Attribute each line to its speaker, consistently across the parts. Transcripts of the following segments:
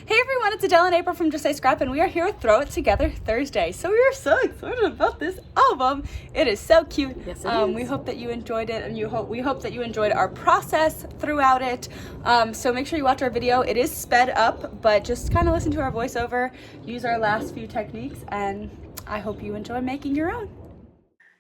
Speaker 1: Hey everyone, it's Adele and April from JSS Scrap, and we are here with Throw It Together Thursday. So we are so excited about this album. It is so cute.
Speaker 2: Yes, it is.
Speaker 1: We hope that you enjoyed it, and we hope that you enjoyed our process throughout it. So make sure you watch our video. It is sped up, but just kind of listen to our voiceover, use our last few techniques, and I hope you enjoy making your own.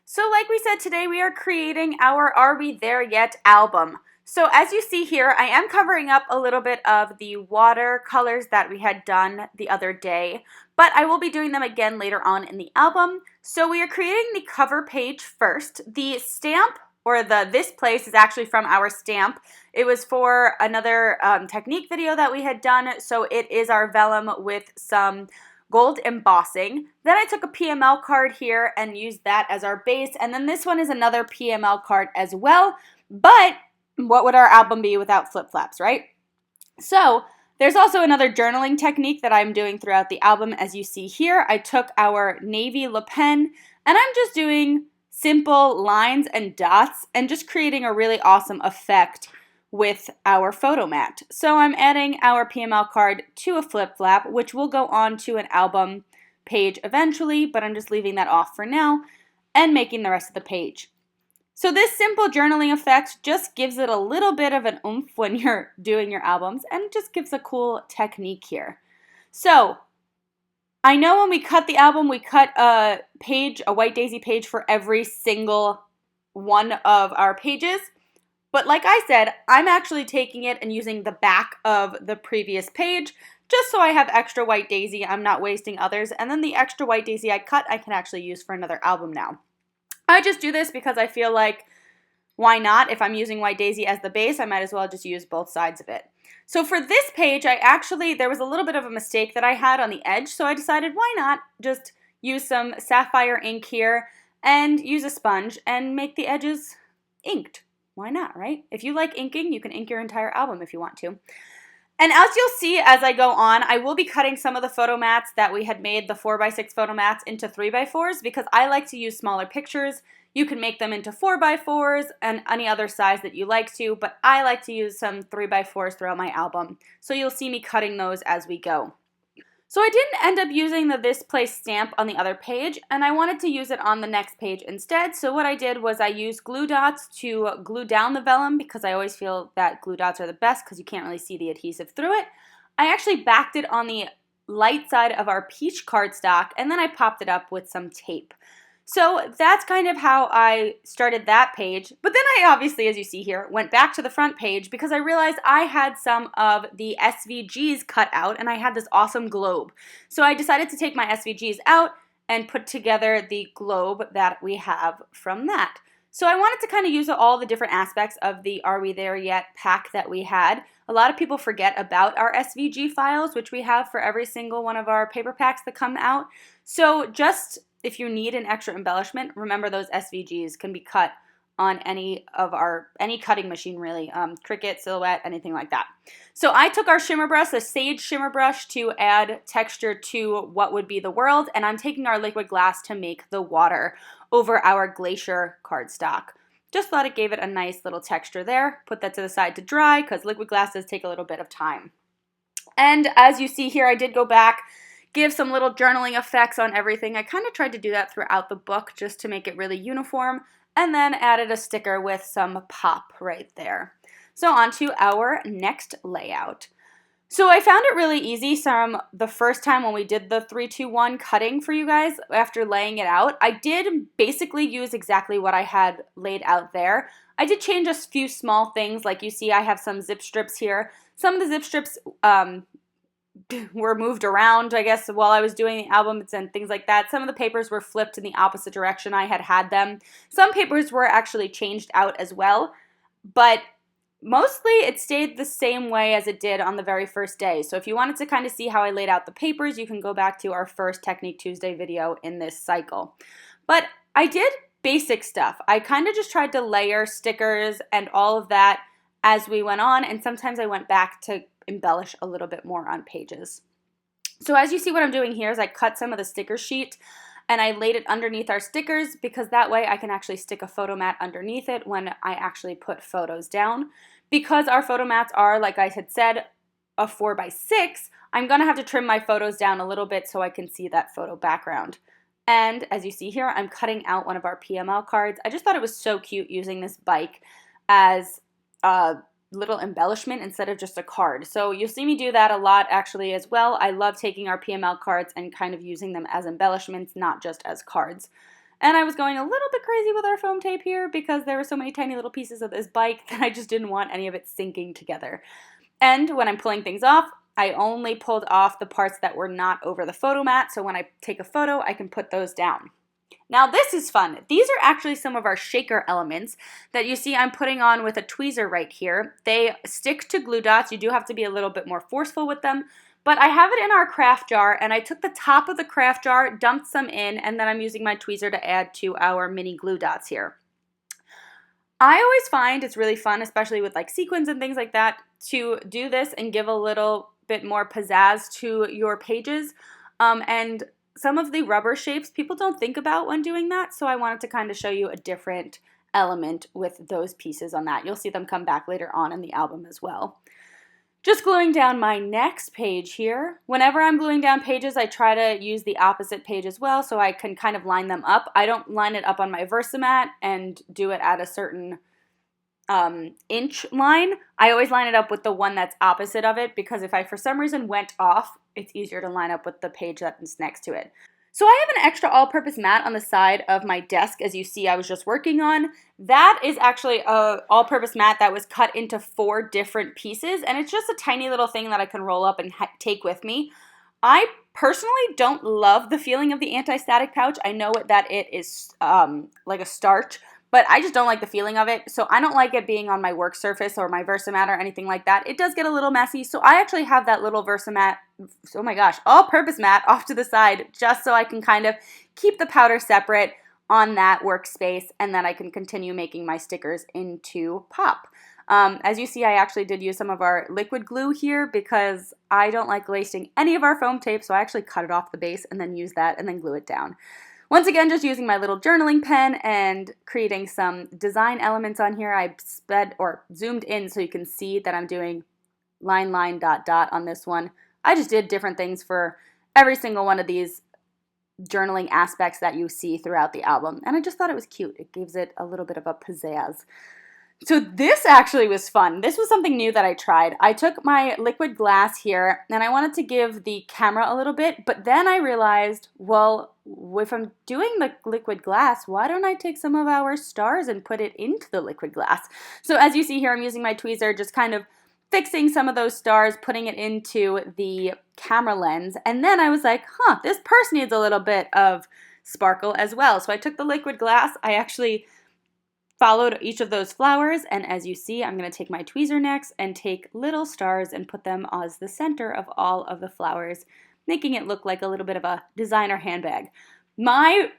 Speaker 1: So like we said, today we are creating our Are We There Yet album. So as you see here, I am covering up a little bit of the watercolors that we had done the other day, but I will be doing them again later on in the album. So we are creating the cover page first. The stamp, or this place, is actually from our stamp. It was for another technique video that we had done, so it is our vellum with some gold embossing. Then I took a PML card here and used that as our base, and then this one is another PML card as well, but what would our album be without flip-flaps, right? So there's also another journaling technique that I'm doing throughout the album. As you see here, I took our navy Le Pen and I'm just doing simple lines and dots and just creating a really awesome effect with our photo mat. So I'm adding our PML card to a flip-flap, which will go on to an album page eventually, but I'm just leaving that off for now and making the rest of the page. So this simple journaling effect just gives it a little bit of an oomph when you're doing your albums, and it just gives a cool technique here. So I know when we cut the album, we cut a white daisy page for every single one of our pages. But like I said, I'm actually taking it and using the back of the previous page just so I have extra white daisy. I'm not wasting others. And then the extra white daisy I cut, I can actually use for another album now. I just do this because I feel like, why not? If I'm using white daisy as the base, I might as well just use both sides of it. So for this page, there was a little bit of a mistake that I had on the edge, so I decided why not just use some Sapphire ink here and use a sponge and make the edges inked. Why not, right? If you like inking, you can ink your entire album if you want to. And as you'll see as I go on, I will be cutting some of the photo mats that we had made, the 4x6 photo mats, into 3x4s because I like to use smaller pictures. You can make them into 4x4s and any other size that you like to, but I like to use some 3x4s throughout my album. So you'll see me cutting those as we go. So I didn't end up using the This Place stamp on the other page, and I wanted to use it on the next page instead. So what I did was I used glue dots to glue down the vellum because I always feel that glue dots are the best because you can't really see the adhesive through it. I actually backed it on the light side of our peach cardstock, and then I popped it up with some tape. So that's kind of how I started that page. But then I obviously, as you see here, went back to the front page because I realized I had some of the SVGs cut out and I had this awesome globe. So I decided to take my SVGs out and put together the globe that we have from that. So I wanted to kind of use all the different aspects of the Are We There Yet pack that we had. A lot of people forget about our SVG files, which we have for every single one of our paper packs that come out. So just if you need an extra embellishment, remember those SVGs can be cut on any cutting machine really, Cricut, Silhouette, anything like that. So I took our shimmer brush, the Sage shimmer brush, to add texture to what would be the world, and I'm taking our liquid glass to make the water over our glacier cardstock. Just thought it gave it a nice little texture there. Put that to the side to dry because liquid glass does take a little bit of time. And as you see here, I did go back, give some little journaling effects on everything. I kind of tried to do that throughout the book just to make it really uniform, and then added a sticker with some pop right there. So on to our next layout. So I found it really easy from the first time when we did the 3-2-1 cutting for you guys after laying it out. I did basically use exactly what I had laid out there. I did change a few small things, like you see I have some zip strips here. Some of the zip strips were moved around, I guess, while I was doing the albums and things like that. Some of the papers were flipped in the opposite direction I had them. Some papers were actually changed out as well, but mostly it stayed the same way as it did on the very first day. So if you wanted to kind of see how I laid out the papers, you can go back to our first Technique Tuesday video in this cycle. But I did basic stuff. I kind of just tried to layer stickers and all of that as we went on, and sometimes I went back to embellish a little bit more on pages. So as you see, what I'm doing here is I cut some of the sticker sheet and I laid it underneath our stickers because that way I can actually stick a photo mat underneath it when I actually put photos down. Because our photo mats are, like I had said, a 4x6, I'm gonna have to trim my photos down a little bit so I can see that photo background. And as you see here, I'm cutting out one of our PML cards. I just thought it was so cute using this bike as a little embellishment instead of just a card. So you'll see me do that a lot actually as well. I love taking our PML cards and kind of using them as embellishments, not just as cards. And I was going a little bit crazy with our foam tape here because there were so many tiny little pieces of this bike that I just didn't want any of it sinking together. And when I'm pulling things off, I only pulled off the parts that were not over the photo mat, so when I take a photo, I can put those down. Now this is fun. These are actually some of our shaker elements that you see I'm putting on with a tweezer right here. They stick to glue dots. You do have to be a little bit more forceful with them, but I have it in our craft jar, and I took the top of the craft jar, dumped some in, and then I'm using my tweezer to add to our mini glue dots here. I always find it's really fun, especially with like sequins and things like that, to do this and give a little bit more pizzazz to your pages. And some of the rubber shapes people don't think about when doing that, so I wanted to kind of show you a different element with those pieces on that. You'll see them come back later on in the album as well. Just gluing down my next page here. Whenever I'm gluing down pages, I try to use the opposite page as well so I can kind of line them up. I don't line it up on my VersaMat and do it at a certain inch line. I always line it up with the one that's opposite of it because if I for some reason went off, it's easier to line up with the page that's next to it. So I have an extra all-purpose mat on the side of my desk, as you see I was just working on. That is actually an all-purpose mat that was cut into 4 different pieces, and it's just a tiny little thing that I can roll up and take with me. I personally don't love the feeling of the anti-static pouch. I know that it is like a starch, but I just don't like the feeling of it, so I don't like it being on my work surface or my VersaMat or anything like that. It does get a little messy, so I actually have that little VersaMat, oh my gosh, all-purpose mat off to the side just so I can kind of keep the powder separate on that workspace, and then I can continue making my stickers into pop. As you see, I actually did use some of our liquid glue here because I don't like wasting any of our foam tape, so I actually cut it off the base and then use that and then glue it down. Once again, just using my little journaling pen and creating some design elements on here. I sped or zoomed in so you can see that I'm doing line, line, dot, dot on this one. I just did different things for every single one of these journaling aspects that you see throughout the album. And I just thought it was cute. It gives it a little bit of a pizzazz. So this actually was fun. This was something new that I tried. I took my liquid glass here and I wanted to give the camera a little bit, but then I realized, well, if I'm doing the liquid glass, why don't I take some of our stars and put it into the liquid glass? So as you see here, I'm using my tweezer, just kind of fixing some of those stars, putting it into the camera lens. And then I was like, this purse needs a little bit of sparkle as well. So I took the liquid glass. I actually followed each of those flowers, and as you see, I'm going to take my tweezer next and take little stars and put them as the center of all of the flowers, making it look like a little bit of a designer handbag. My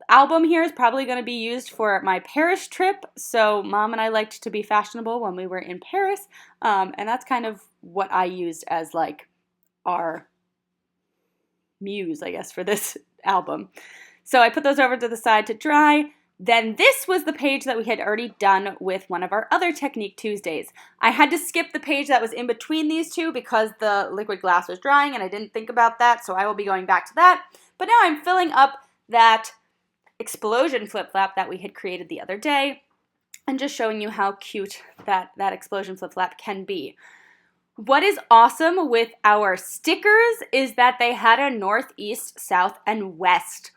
Speaker 1: album here is probably going to be used for my Paris trip, so Mom and I liked to be fashionable when we were in Paris, and that's kind of what I used as like our muse, I guess, for this album. So I put those over to the side to dry. Then this was the page that we had already done with one of our other Technique Tuesdays. I had to skip the page that was in between these two because the liquid glass was drying and I didn't think about that, so I will be going back to that. But now I'm filling up that explosion flip-flap that we had created the other day and just showing you how cute that explosion flip-flap can be. What is awesome with our stickers is that they had a north, east, south, and west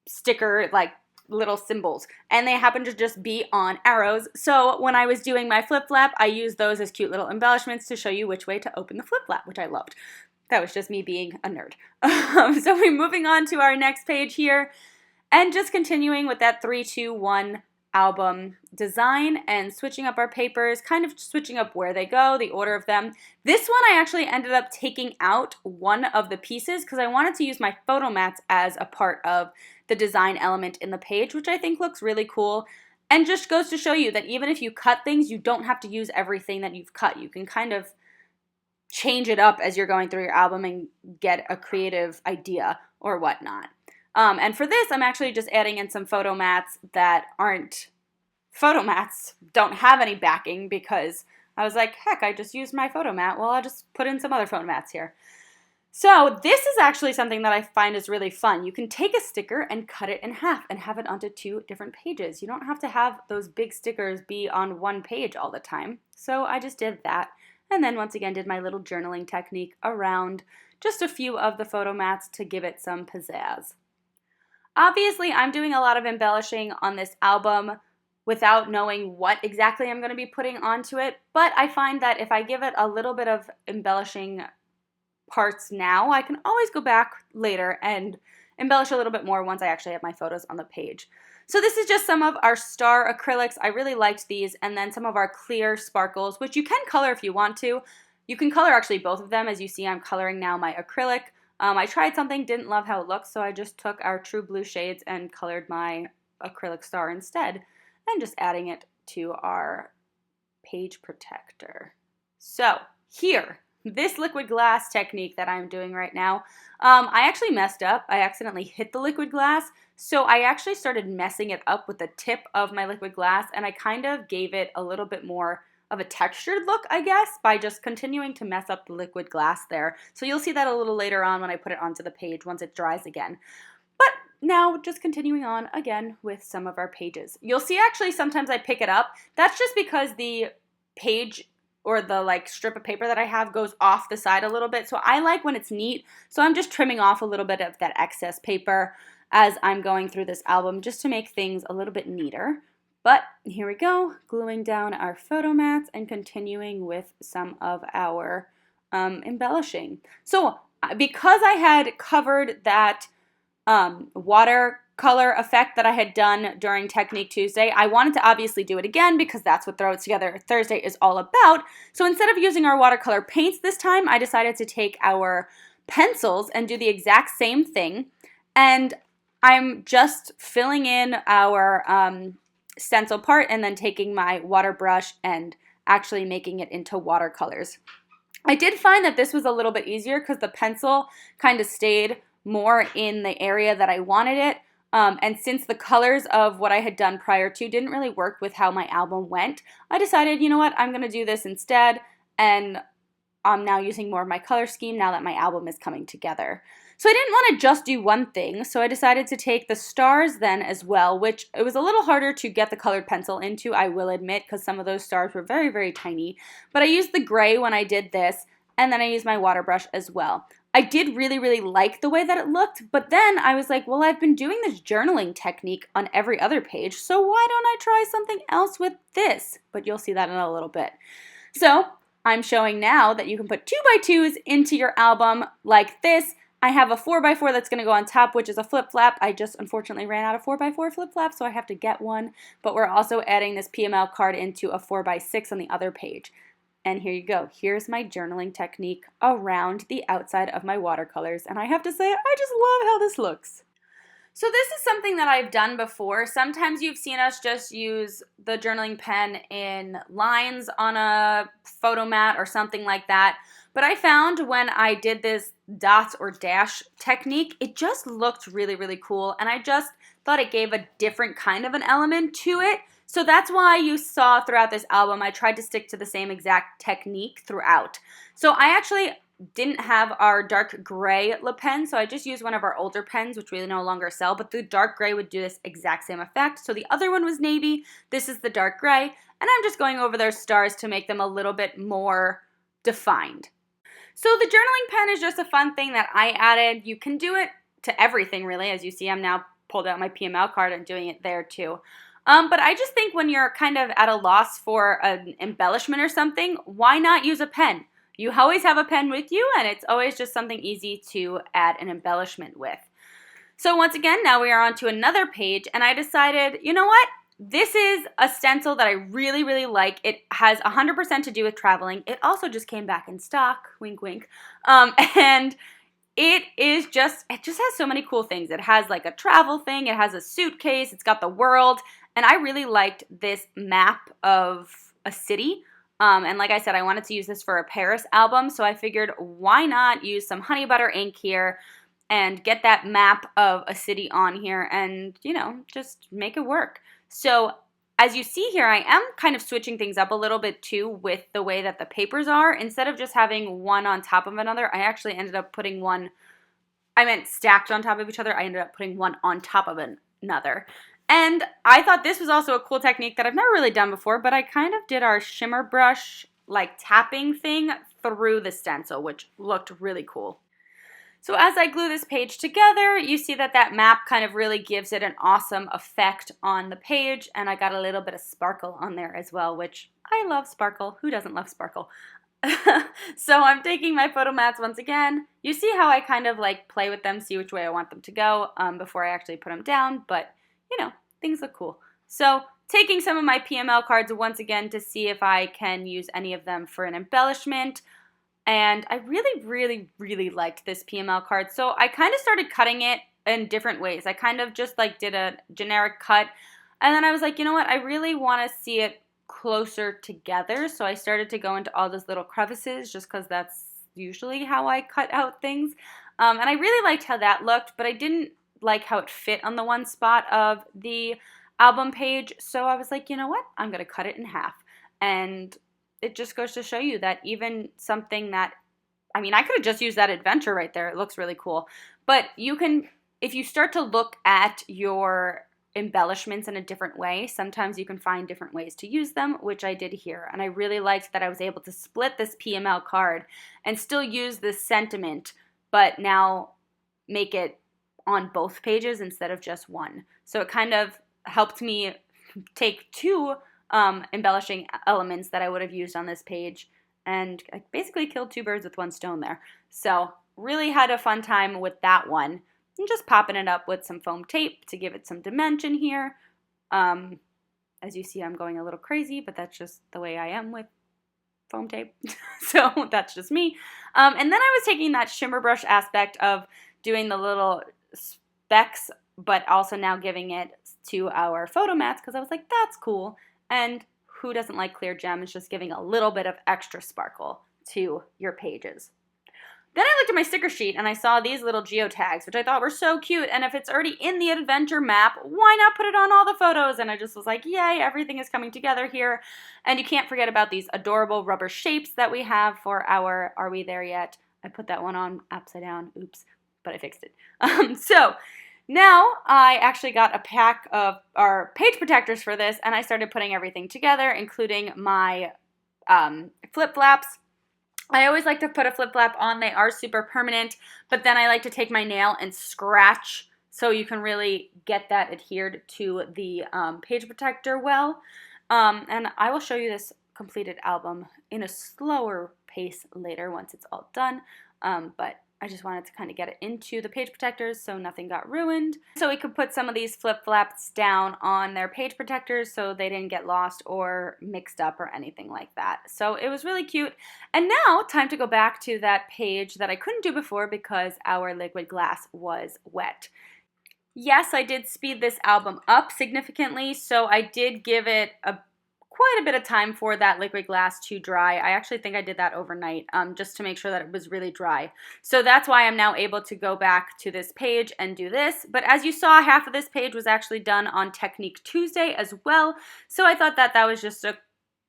Speaker 1: sticker, like little symbols, and they happen to just be on arrows. So when I was doing my flip-flap, I used those as cute little embellishments to show you which way to open the flip-flap, which I loved. That was just me being a nerd. So we're moving on to our next page here, and just continuing with that 3-2-1 album design and switching up our papers, kind of switching up where they go, the order of them. This one I actually ended up taking out one of the pieces because I wanted to use my photo mats as a part of the design element in the page, which I think looks really cool and just goes to show you that even if you cut things, you don't have to use everything that you've cut. You can kind of change it up as you're going through your album and get a creative idea or whatnot. And for this, I'm actually just adding in some photo mats that aren't photo mats, don't have any backing because I was like, heck, I just used my photo mat. Well, I'll just put in some other photo mats here. So this is actually something that I find is really fun. You can take a sticker and cut it in half and have it onto 2 different pages. You don't have to have those big stickers be on one page all the time. So I just did that. And then once again did my little journaling technique around just a few of the photo mats to give it some pizzazz. Obviously, I'm doing a lot of embellishing on this album without knowing what exactly I'm going to be putting onto it, but I find that if I give it a little bit of embellishing parts now, I can always go back later and embellish a little bit more once I actually have my photos on the page. So this is just some of our star acrylics. I really liked these, and then some of our clear sparkles, which you can color if you want to. You can color actually both of them. As you see, I'm coloring now my acrylic. I tried something, didn't love how it looked, so I just took our true blue shades and colored my acrylic star instead, and just adding it to our page protector. So here, this liquid glass technique that I'm doing right now, I actually messed up. I accidentally hit the liquid glass, so I actually started messing it up with the tip of my liquid glass, and I kind of gave it a little bit more of a textured look, I guess, by just continuing to mess up the liquid glass there. So you'll see that a little later on when I put it onto the page once it dries again. But now just continuing on again with some of our pages. You'll see actually sometimes I pick it up. That's just because the page or the like strip of paper that I have goes off the side a little bit. So I like when it's neat. So I'm just trimming off a little bit of that excess paper as I'm going through this album just to make things a little bit neater. But here we go, gluing down our photo mats and continuing with some of our embellishing. So because I had covered that watercolor effect that I had done during Technique Tuesday, I wanted to obviously do it again because that's what Throw It Together Thursday is all about. So instead of using our watercolor paints this time, I decided to take our pencils and do the exact same thing. And I'm just filling in our stencil part and then taking my water brush and actually making it into watercolors. I did find that this was a little bit easier because the pencil kind of stayed more in the area that I wanted it. And since the colors of what I had done prior to didn't really work with how my album went, I decided, you know what, I'm going to do this instead. And I'm now using more of my color scheme now that my album is coming together. So I didn't want to just do one thing, so I decided to take the stars then as well, which it was a little harder to get the colored pencil into, I will admit, because some of those stars were very, very tiny. But I used the gray when I did this, and then I used my water brush as well. I did really, really like the way that it looked, but then I was like, well, I've been doing this journaling technique on every other page, so why don't I try something else with this? But you'll see that in a little bit. So I'm showing now that you can put 2x2s into your album like this. I have a 4x4 that's going to go on top, which is a flip-flap. I just unfortunately ran out of 4x4 flip-flaps, so I have to get one. But we're also adding this PML card into a 4x6 on the other page. And here you go. Here's my journaling technique around the outside of my watercolors. And I have to say, I just love how this looks. So this is something that I've done before. Sometimes you've seen us just use the journaling pen in lines on a photo mat or something like that. But I found when I did this dots or dash technique, it just looked really, really cool. And I just thought it gave a different kind of an element to it. So that's why you saw throughout this album, I tried to stick to the same exact technique throughout. So I actually didn't have our dark gray lip pen, so I just used one of our older pens, which we no longer sell, but the dark gray would do this exact same effect. So the other one was navy, this is the dark gray, and I'm just going over those stars to make them a little bit more defined. So the journaling pen is just a fun thing that I added. You can do it to everything really. As you see, I'm now pulled out my PML card and doing it there too. But I just think when you're kind of at a loss for an embellishment or something, why not use a pen? You always have a pen with you, and it's always just something easy to add an embellishment with. So once again, now we are on to another page, and I decided, you know what? This is a stencil that I really, really like. It has 100% to do with traveling. It also just came back in stock, wink, wink. And it just has so many cool things. It has like a travel thing. It has a suitcase. It's got the world. And I really liked this map of a city. And like I said, I wanted to use this for a Paris album. So I figured, why not use some honey butter ink here and get that map of a city on here and, you know, just make it work. So as you see here, I am kind of switching things up a little bit too with the way that the papers are. Instead of just having one on top of another, I actually ended up putting one, I meant stacked on top of each other. I ended up putting one on top of another. And I thought this was also a cool technique that I've never really done before, but I kind of did our shimmer brush like tapping thing through the stencil, which looked really cool. So as I glue this page together, you see that that map kind of really gives it an awesome effect on the page, and I got a little bit of sparkle on there as well, which I love sparkle. Who doesn't love sparkle? So I'm taking my photo mats once again. You see how I kind of like play with them, see which way I want them to go before I actually put them down, but you know, things look cool. So taking some of my PML cards once again to see if I can use any of them for an embellishment. And I really, really, really liked this PML card. So I kind of started cutting it in different ways. I kind of just like did a generic cut. And then I was like, you know what? I really want to see it closer together. So I started to go into all those little crevices just because that's usually how I cut out things. And I really liked how that looked, but I didn't like how it fit on the one spot of the album page. So I was like, you know what? I'm going to cut it in half. And it just goes to show you that even something that, I mean, I could have just used that adventure right there. It looks really cool. But you can, if you start to look at your embellishments in a different way, sometimes you can find different ways to use them, which I did here. And I really liked that I was able to split this PML card and still use this sentiment, but now make it on both pages instead of just one. So it kind of helped me take two embellishing elements that I would have used on this page, and I basically killed two birds with one stone there. So really had a fun time with that one, and just popping it up with some foam tape to give it some dimension here. As you see, I'm going a little crazy, but that's just the way I am with foam tape. So that's just me. And then I was taking that shimmer brush aspect of doing the little specks, but also now giving it to our photo mats because I was like, that's cool. And who doesn't like clear gems? Just giving a little bit of extra sparkle to your pages. Then I looked at my sticker sheet and I saw these little geotags, which I thought were so cute. And if it's already in the adventure map, why not put it on all the photos? And I just was like, yay, everything is coming together here. And you can't forget about these adorable rubber shapes that we have for our Are We There Yet? I put that one on upside down. Oops, but I fixed it. So now I actually got a pack of our page protectors for this, and I started putting everything together, including my flip-flaps. I always like to put a flip-flap on. They are super permanent, but then I like to take my nail and scratch so you can really get that adhered to the page protector well. And I will show you this completed album in a slower pace later once it's all done, but I just wanted to kind of get it into the page protectors so nothing got ruined. So we could put some of these flip-flaps down on their page protectors so they didn't get lost or mixed up or anything like that. So it was really cute. And now, time to go back to that page that I couldn't do before because our liquid glass was wet. Yes, I did speed this album up significantly, so I did give it quite a bit of time for that liquid glass to dry. I actually think I did that overnight just to make sure that it was really dry. So that's why I'm now able to go back to this page and do this. But as you saw, half of this page was actually done on Technique Tuesday as well. So I thought that that was just a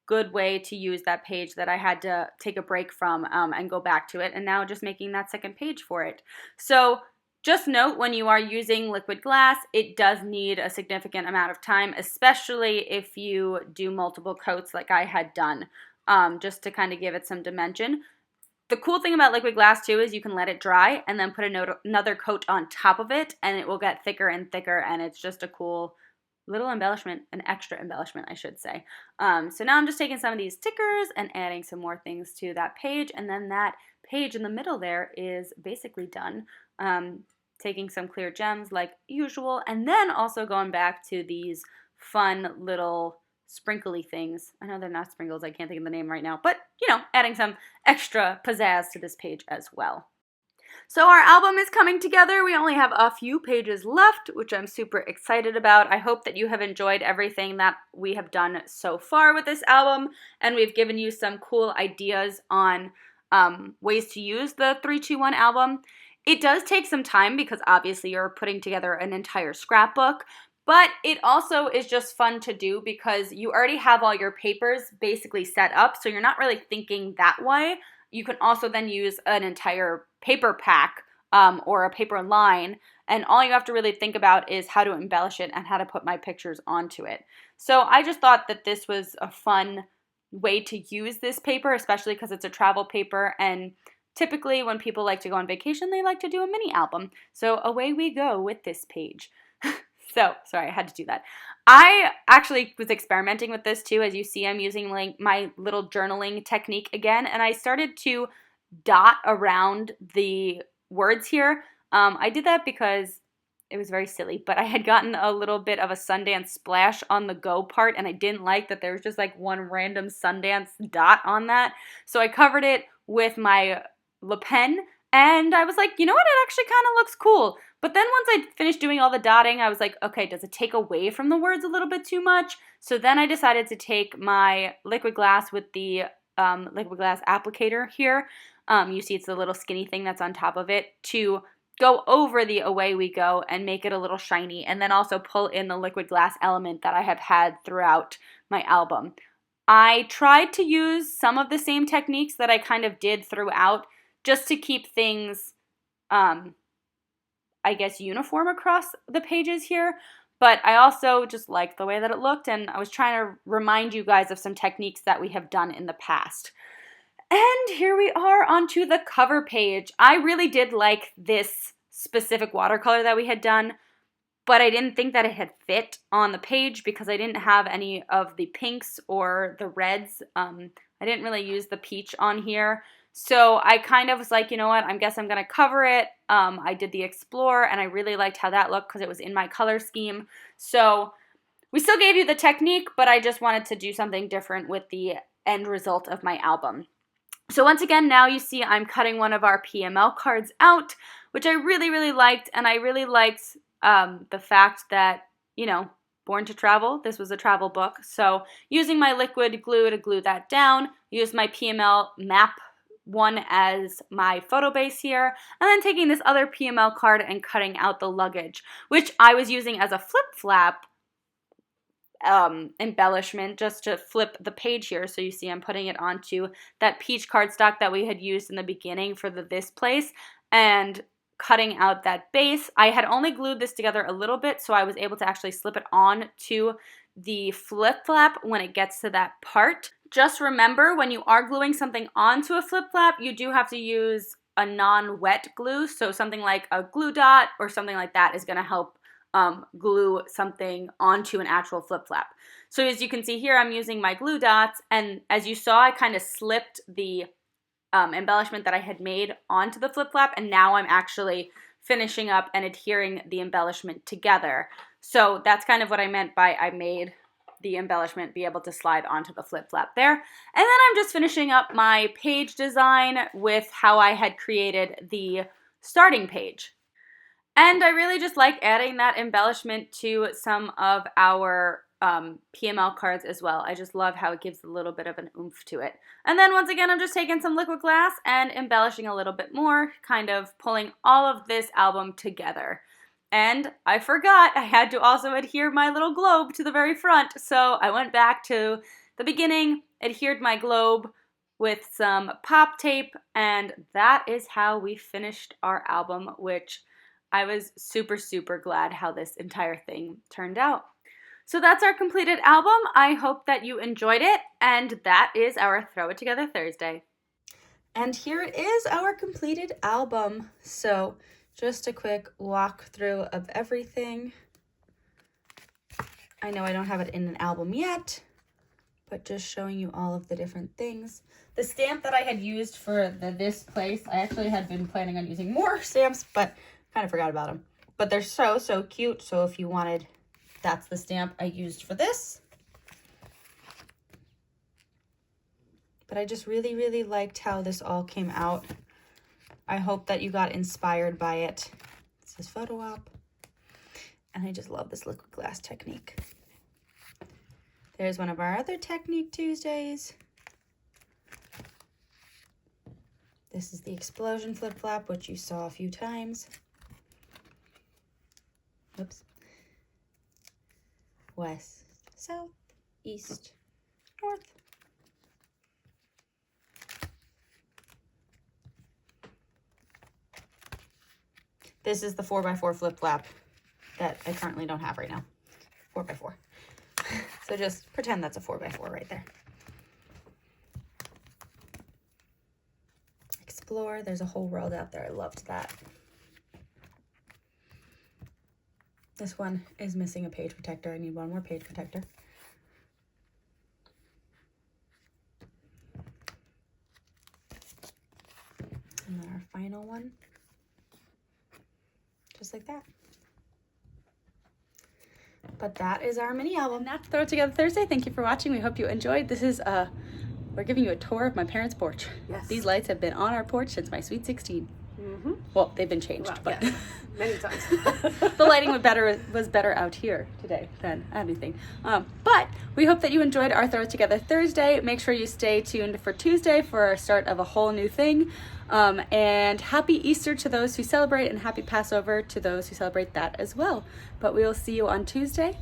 Speaker 1: good way to use that page that I had to take a break from and go back to it. And now just making that second page for it. So just note when you are using liquid glass, it does need a significant amount of time, especially if you do multiple coats like I had done, just to kind of give it some dimension. The cool thing about liquid glass too is you can let it dry and then put another coat on top of it and it will get thicker and thicker, and it's just a cool little embellishment, an extra embellishment I should say. So now I'm just taking some of these stickers and adding some more things to that page, and then that page in the middle there is basically done. Taking some clear gems like usual, and then also going back to these fun little sprinkly things. I know they're not sprinkles, I can't think of the name right now, but you know, adding some extra pizzazz to this page as well. So our album is coming together. We only have a few pages left, which I'm super excited about. I hope that you have enjoyed everything that we have done so far with this album, and we've given you some cool ideas on ways to use the 3-2-1 album. It does take some time because obviously you're putting together an entire scrapbook, But it also is just fun to do because you already have all your papers basically set up, so you're not really thinking that way. You can also then use an entire paper pack or a paper line, and all you have to really think about is how to embellish it and how to put my pictures onto it. So I just thought that this was a fun way to use this paper, especially because it's a travel paper, and typically when people like to go on vacation, they like to do a mini album. So away we go with this page. So, sorry, I had to do that. I actually was experimenting with this too. As you see, I'm using like my little journaling technique again, and I started to dot around the words here. I did that because it was very silly, but I had gotten a little bit of a Sundance splash on the go part, and I didn't like that there was just like one random Sundance dot on that. So I covered it with my Le Pen, and I was like, you know what, it actually kind of looks cool. But then once I finished doing all the dotting, I was like, okay, does it take away from the words a little bit too much? So then I decided to take my liquid glass with the liquid glass applicator here. You see it's the little skinny thing that's on top of it, to go over the away we go and make it a little shiny, and then also pull in the liquid glass element that I have had throughout my album. I tried to use some of the same techniques that I kind of did throughout, just to keep things, I guess, uniform across the pages here. But I also just liked the way that it looked, and I was trying to remind you guys of some techniques that we have done in the past. And here we are onto the cover page. I really did like this specific watercolor that we had done, but I didn't think that it had fit on the page because I didn't have any of the pinks or the reds. I didn't really use the peach on here. So I kind of was like, you know what, I guess I'm going to cover it. I did the Explore, and I really liked how that looked because it was in my color scheme. So we still gave you the technique, but I just wanted to do something different with the end result of my album. So once again, now you see I'm cutting one of our PML cards out, which I really, really liked. And I really liked the fact that, you know, Born to Travel, this was a travel book. So using my liquid glue to glue that down, use my PML map one as my photo base here, and then taking this other PML card and cutting out the luggage, which I was using as a flip flap embellishment just to flip the page here. So you see I'm putting it onto that peach cardstock that we had used in the beginning for the this place, and cutting out that base. I had only glued this together a little bit, so I was able to actually slip it on to the flip flap when it gets to that part. Just remember, when you are gluing something onto a flip flap, you do have to use a non-wet glue. So something like a glue dot or something like that is going to help glue something onto an actual flip flap. So as you can see here, I'm using my glue dots, and as you saw, I kind of slipped the embellishment that I had made onto the flip flap, and now I'm actually finishing up and adhering the embellishment together. So that's kind of what I meant by I made the embellishment be able to slide onto the flip flap there. And then I'm just finishing up my page design with how I had created the starting page. And I really just like adding that embellishment to some of our PML cards as well. I just love how it gives a little bit of an oomph to it. And then once again, I'm just taking some liquid glass and embellishing a little bit more, kind of pulling all of this album together. And I forgot I had to also adhere my little globe to the very front. So I went back to the beginning, adhered my globe with some pop tape, and that is how we finished our album, which I was super, super glad how this entire thing turned out. So that's our completed album. I hope that you enjoyed it, and that is our Throw It Together Thursday. And here it is, our completed album. So just a quick walkthrough of everything. I know I don't have it in an album yet, but just showing you all of the different things. The stamp that I had used for this place, I actually had been planning on using more stamps, but kind of forgot about them. But they're so, so cute. So if you wanted, that's the stamp I used for this. But I just really, really liked how this all came out. I hope that you got inspired by it. It says photo op. And I just love this liquid glass technique. There's one of our other Technique Tuesdays. This is the explosion flip flap, which you saw a few times. Oops. west, south, east, north. This is the 4x4 flip flap that I currently don't have right now. 4x4. So just pretend that's a 4x4 right there. Explore. There's a whole world out there. I loved that. This one is missing a page protector. I need one more page protector. And then our final one. Just like that. But that is our mini album. That's Throw It Together Thursday. Thank you for watching. We hope you enjoyed. This is we're giving you a tour of my parents' porch. Yes. These lights have been on our porch since my sweet 16. Mm-hmm. Well, they've been changed, but yes.
Speaker 2: Many times.
Speaker 1: The lighting was better out here today than anything. But we hope that you enjoyed our Throw It Together Thursday. Make sure you stay tuned for Tuesday for our start of a whole new thing. And happy Easter to those who celebrate, and happy Passover to those who celebrate that as well. But we will see you on Tuesday.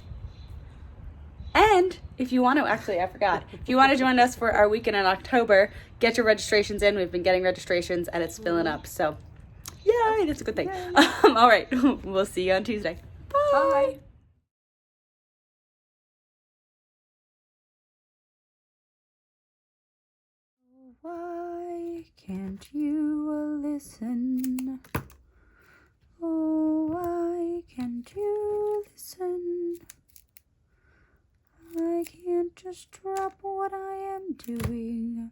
Speaker 1: And if you want to, actually, I forgot. If you want to join us for our weekend in October, get your registrations in. We've been getting registrations and it's filling up. So, yay, that's a good thing. All right, we'll see you on Tuesday. Bye. Bye. Why can't you listen? Oh, why can't you listen? I can't just drop what I am doing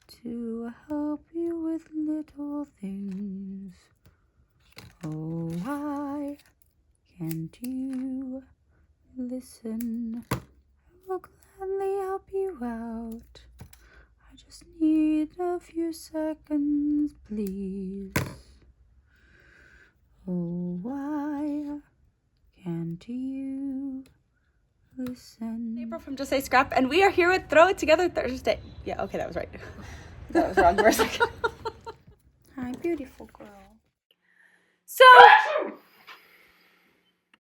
Speaker 1: to help you with little things. Oh, why can't you listen? I will gladly help you out. I just need a few seconds, please. Oh, why can't you listen? April from Just Say Scrap, and we are here with Throw It Together Thursday. Yeah, okay, that was right. That was wrong for a second. Hi, beautiful girl. So